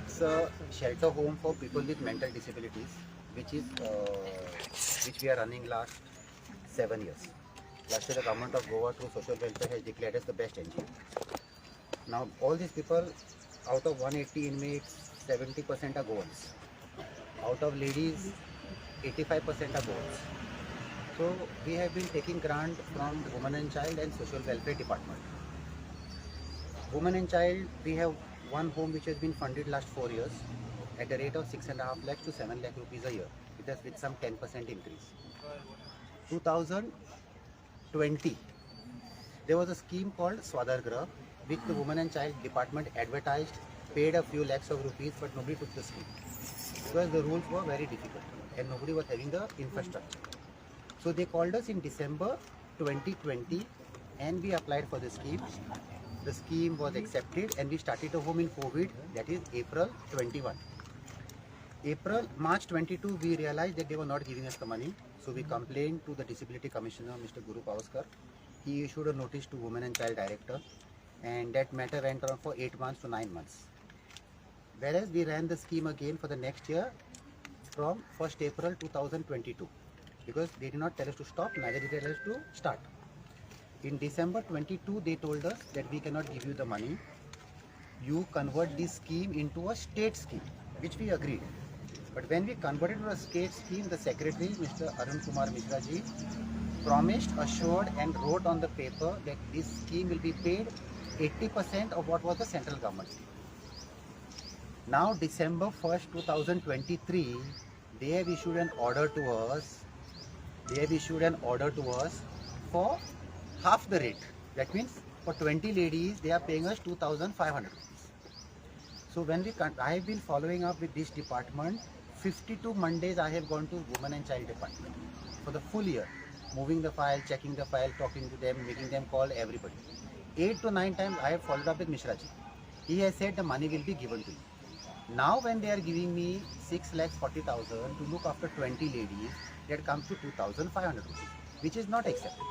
It's a shelter home for people with mental disabilities, which we are running last 7 years. Last year, the government of Goa through social welfare has declared as the best NGO. Now, all these people, out of 180 inmates, 70% are Goans. Out of ladies, 85% are Goans. So, we have been taking grant from Women and Child and Social Welfare Department. Women and Child, we have one home which has been funded last 4 years at a rate of 6.5 lakhs to 7 lakh rupees a year, with some 10% increase. 2020, there was a scheme called Swadargrah, which the Women and Child Department advertised, paid a few lakhs of rupees, but nobody took the scheme because the rules were very difficult and nobody was having the infrastructure. So they called us in December 2020 and we applied for the scheme. The scheme was accepted and we started a home in COVID, that is April 21. March 22, we realized that they were not giving us the money. So we complained to the Disability Commissioner, Mr. Guru Pavaskar. He issued a notice to Women and Child Director, and that matter went on for 8 months to 9 months. Whereas we ran the scheme again for the next year from 1st April 2022, because they did not tell us to stop, neither did they tell us to start. In December 22, they told us that we cannot give you the money. You convert this scheme into a state scheme, which we agreed. But when we converted to a state scheme, the secretary, Mr. Arun Kumar Mishra ji, promised, assured and wrote on the paper that this scheme will be paid 80% of what was the central government scheme. Now December 1st, 2023, they have issued an order to us. For half the rate. That means for 20 ladies, they are paying us 2,500 rupees. So when I have been following up with this department, 52 Mondays I have gone to Women and Child Department for the full year, moving the file, checking the file, talking to them, making them call everybody. 8 to 9 times I have followed up with Mishra ji. He has said the money will be given to you. Now when they are giving me 6,40,000 to look after 20 ladies, that comes to 2,500 rupees, which is not acceptable.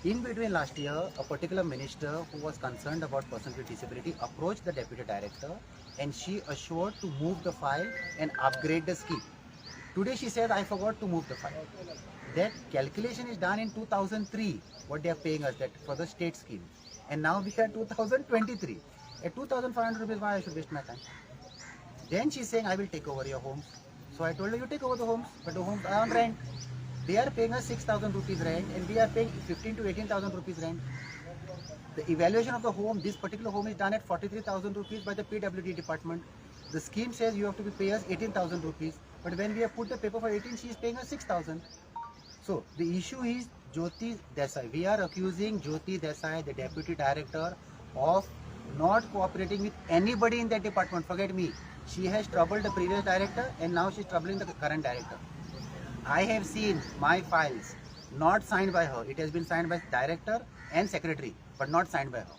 In between last year, a particular minister who was concerned about persons with disability approached the deputy director and she assured to move the file and upgrade the scheme. Today she says, I forgot to move the file. That calculation is done in 2003, what they are paying us that for the state scheme. And now we are 2023. At 2,500 rupees, why I should waste my time? Then she is saying, I will take over your homes. So I told her, you take over the homes, but the homes are on rent. They are paying us 6,000 rupees rent and we are paying 15 to 18,000 rupees rent. The evaluation of the home, this particular home is done at 43,000 rupees by the PWD department. The scheme says you have to pay us 18,000 rupees, but when we have put the paper for 18, she is paying us 6,000. So the issue is Jyoti Desai. We are accusing Jyoti Desai, the deputy director, of not cooperating with anybody in that department. Forget me. She has troubled the previous director and now she is troubling the current director. I have seen my files not signed by her. It has been signed by director and secretary, but not signed by her.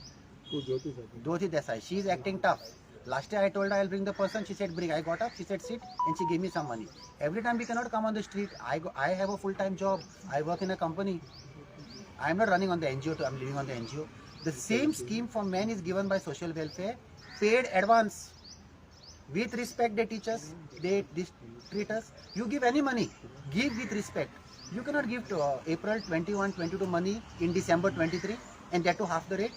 Who Jyoti Jyoti Desai. She is acting tough. Last year I told her I will bring the person. She said bring. I got up. She said sit, and she gave me some money. Every time we cannot come on the street. I have a full-time job. I work in a company. I am not running on the NGO. I am living on the NGO. The same scheme for men is given by social welfare, paid advance. With respect they teach us, they treat us. You give any money, give with respect. You cannot give to April 21, 22 money in December 23 and that to half the rate.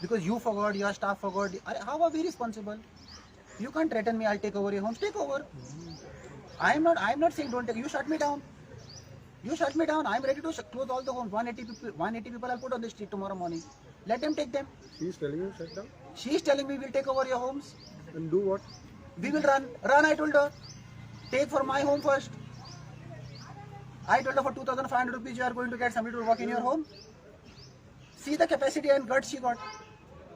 Because you forgot, your staff forgot. How are we responsible? You can't threaten me, I'll take over your homes. Take over. I am not saying don't take. You shut me down. You shut me down. I am ready to close all the homes. 180 people I'll put on the street tomorrow morning. Let them take them. She is telling you shut down? She is telling me we'll take over your homes. And do what? We will run. Run, I told her. Take for my home first. I told her for 2,500 rupees you are going to get somebody to work in your home. See the capacity and guts she got.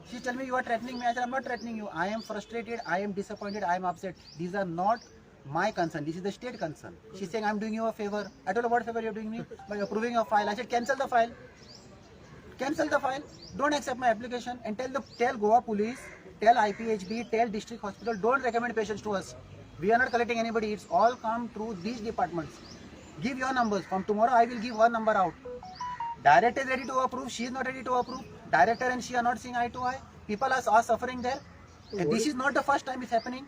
She telling me you are threatening me. I said I'm not threatening you. I am frustrated. I am disappointed. I am upset. These are not my concern. This is the state concern. She's saying I'm doing you a favor. I told her what favor you're doing me? By approving a file. I said cancel the file. Cancel the file. Don't accept my application and tell Goa police, tell IPHB, tell district hospital, don't recommend patients to us. We are not collecting anybody. It's all come through these departments. Give your numbers. From tomorrow I will give her number out. Director is ready to approve. She is not ready to approve. Director and she are not seeing eye to eye. People are suffering there. And this is not the first time it's happening.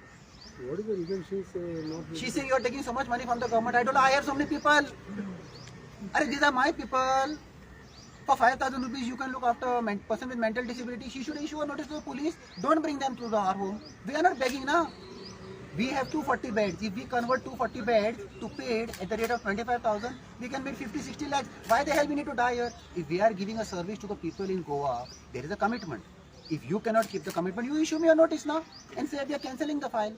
What is the reason she's not? She's saying you're taking so much money from the government. I don't know. I have so many people. Arey, these are my people. For 5,000 rupees, you can look after a person with mental disability. She should issue a notice to the police. Don't bring them to our home. We are not begging now. We have 240 beds. If we convert 240 beds to paid at the rate of 25,000, we can make 50-60 lakhs. Why the hell we need to die here? If we are giving a service to the people in Goa, there is a commitment. If you cannot keep the commitment, you issue me a notice now and say we are cancelling the file.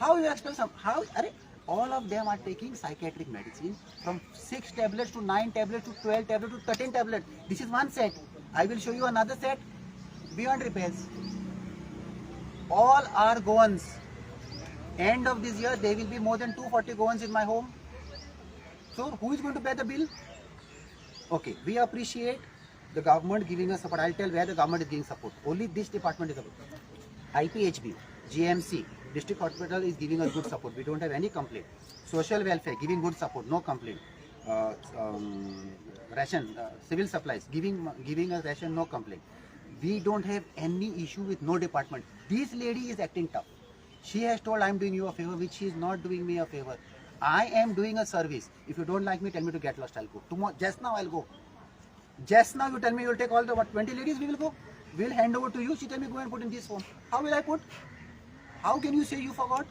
How you expect some? How? Arey, all of them are taking psychiatric medicine from 6 tablets to 9 tablets to 12 tablets to 13 tablets. This is one set. I will show you another set beyond repairs. All are Goans. End of this year, there will be more than 240 Goans in my home. So, who is going to pay the bill? Okay, we appreciate the government giving us support. I'll tell where the government is giving support. Only this department is support. IPHB, GMC, District Hospital is giving us good support. We don't have any complaint. Social welfare, giving good support, no complaint. Ration, civil supplies, giving us ration, no complaint. We don't have any issue with no department. This lady is acting tough. She has told I'm doing you a favor, which she is not doing me a favor. I am doing a service. If you don't like me, tell me to get lost, I'll go. Tomorrow, just now I'll go. Just now you tell me you'll take all the 20 ladies, we will go. We'll hand over to you. She tell me go and put in this form. How will I put? How can you say you forgot?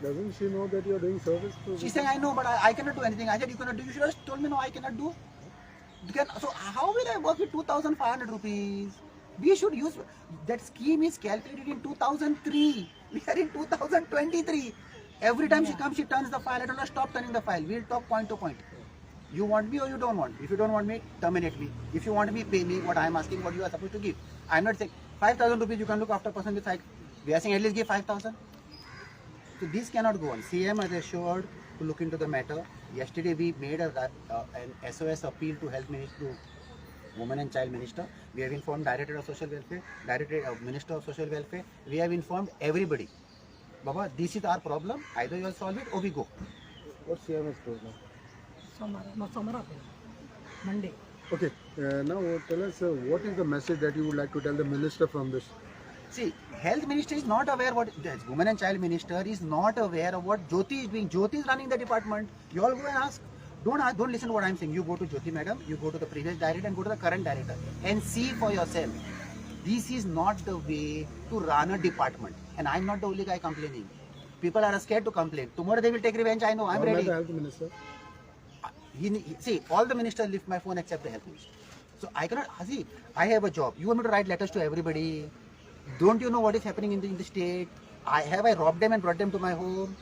Doesn't she know that you're doing service to? She's saying I know, but I cannot do anything. I said you cannot do. You should have told me no, I cannot do. So how will I work with 2,500 rupees? We should use that scheme is calculated in 2003. We are in 2023. Every time she comes, she turns the file. I don't know, stop turning the file. We'll talk point to point. You want me or you don't want me? If you don't want me, terminate me. If you want me, pay me what I am asking, what you are supposed to give. I am not saying 5,000 rupees you can look after a person with psych. We are saying at least give 5,000. So this cannot go on. CM has assured to look into the matter. Yesterday we made an SOS appeal to Health Minister, Women and Child Minister. We have informed Directorate of Social Welfare, Directorate of Minister of Social Welfare. We have informed everybody. Baba, this is our problem. Either you will solve it or we go. What CM has told now? Monday. Okay, now tell us what is the message that you would like to tell the minister from this? See, Health Minister is not aware what the Women and Child Minister is not aware of what Jyoti is doing. Jyoti is running the department. You all go and ask. Don't listen to what I am saying. You go to Jyoti madam, you go to the previous director and go to the current director and see for yourself. This is not the way to run a department. And I am not the only guy complaining. People are scared to complain. Tomorrow they will take revenge. I know. I am ready. The health minister. See, all the ministers lift my phone except the health minister. So I cannot. See, I have a job. You want me to write letters to everybody? Don't you know what is happening in the state? I robbed them and brought them to my home.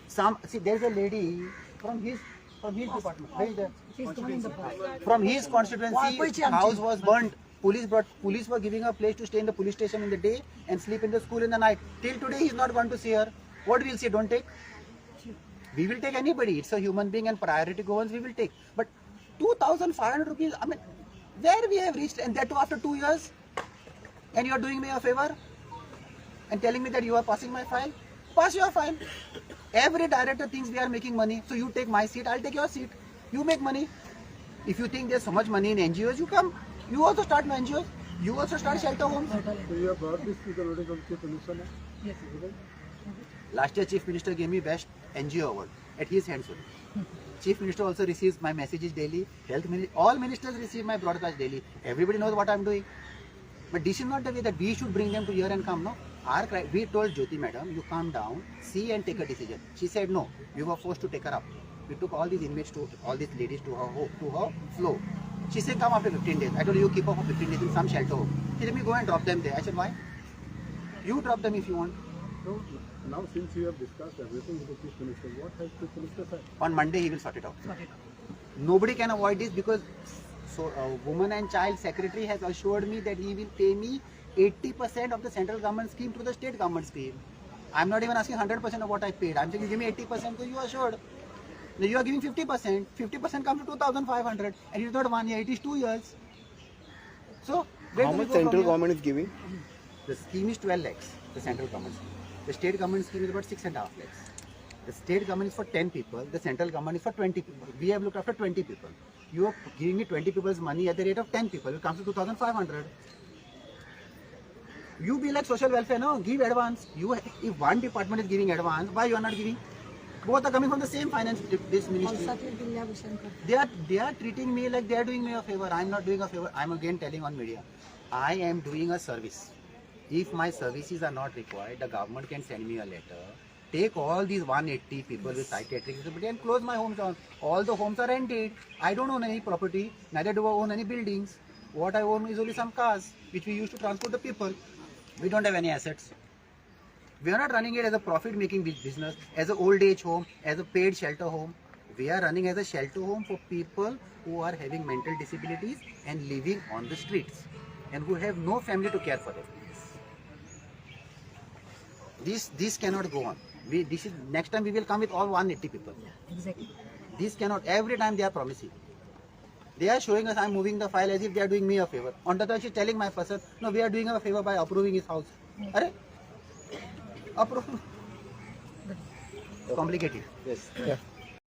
See, there's a lady from his department. Where is that? From his constituency, house was burnt. Police were giving her a place to stay in the police station in the day and sleep in the school in the night. Till today, he's not gone to see her. What we'll say? Don't take. We will take anybody. It's a human being and priority goals we will take. But 2,500 rupees. I mean, where we have reached, and that too after 2 years. And you are doing me a favor and telling me that you are passing my file. Pass your file. Every director thinks we are making money. So you take my seat, I'll take your seat. You make money. If you think there's so much money in NGOs, you come. You also start NGOs. You also start shelter homes. So you have brought this to the notice of Chief Minister now? Yes. Last year, Chief Minister gave me Best NGO Award at his hands only. Chief Minister also receives my messages daily. All ministers receive my broadcast daily. Everybody knows what I'm doing. But this is not the way that we should bring them to here and come, no? We told Jyoti madam, you calm down, see and take a decision. She said no, we were forced to take her up. We took all these inmates all these ladies to her floor. She said come after 15 days. I told her you keep her for 15 days in some shelter home. She said me go and drop them there. I said why? You drop them if you want. So now since you have discussed everything with the Chief Minister, what has Chief Minister said? On Monday he will sort it out. Nobody can avoid this because Women and Child Secretary has assured me that he will pay me 80% of the central government scheme to the state government scheme. I'm not even asking 100% of what I paid. I'm saying you give me 80% because you are assured. Now you are giving 50%. 50% comes to 2,500 and it is not 1 year, it is 2 years. So how much central government is giving? The scheme is 12 lakhs, the central government scheme. The state government scheme is about 6.5 lakhs. The state government is for 10 people, the central government is for 20 people. We have looked after 20 people. You are giving me 20 people's money at the rate of 10 people. It comes to 2,500. You be like social welfare, no? Give advance. If one department is giving advance, why you are not giving? Both are coming from the same finance this ministry. They are treating me like they are doing me a favor. I am not doing a favor. I am again telling on media. I am doing a service. If my services are not required, the government can send me a letter. Take all these 180 people with psychiatric disability and close my homes down. All the homes are rented. I don't own any property. Neither do I own any buildings. What I own is only some cars which we use to transport the people. We don't have any assets. We are not running it as a profit-making business, as an old age home, as a paid shelter home. We are running as a shelter home for people who are having mental disabilities and living on the streets and who have no family to care for them. This cannot go on. Next time we will come with all 180 people. Yeah, exactly. This cannot. Every time they are promising. They are showing us I am moving the file as if they are doing me a favor. On the other, she is telling my person, no, we are doing a favor by approving his house. Are approve. Complicated. Yes. Yeah.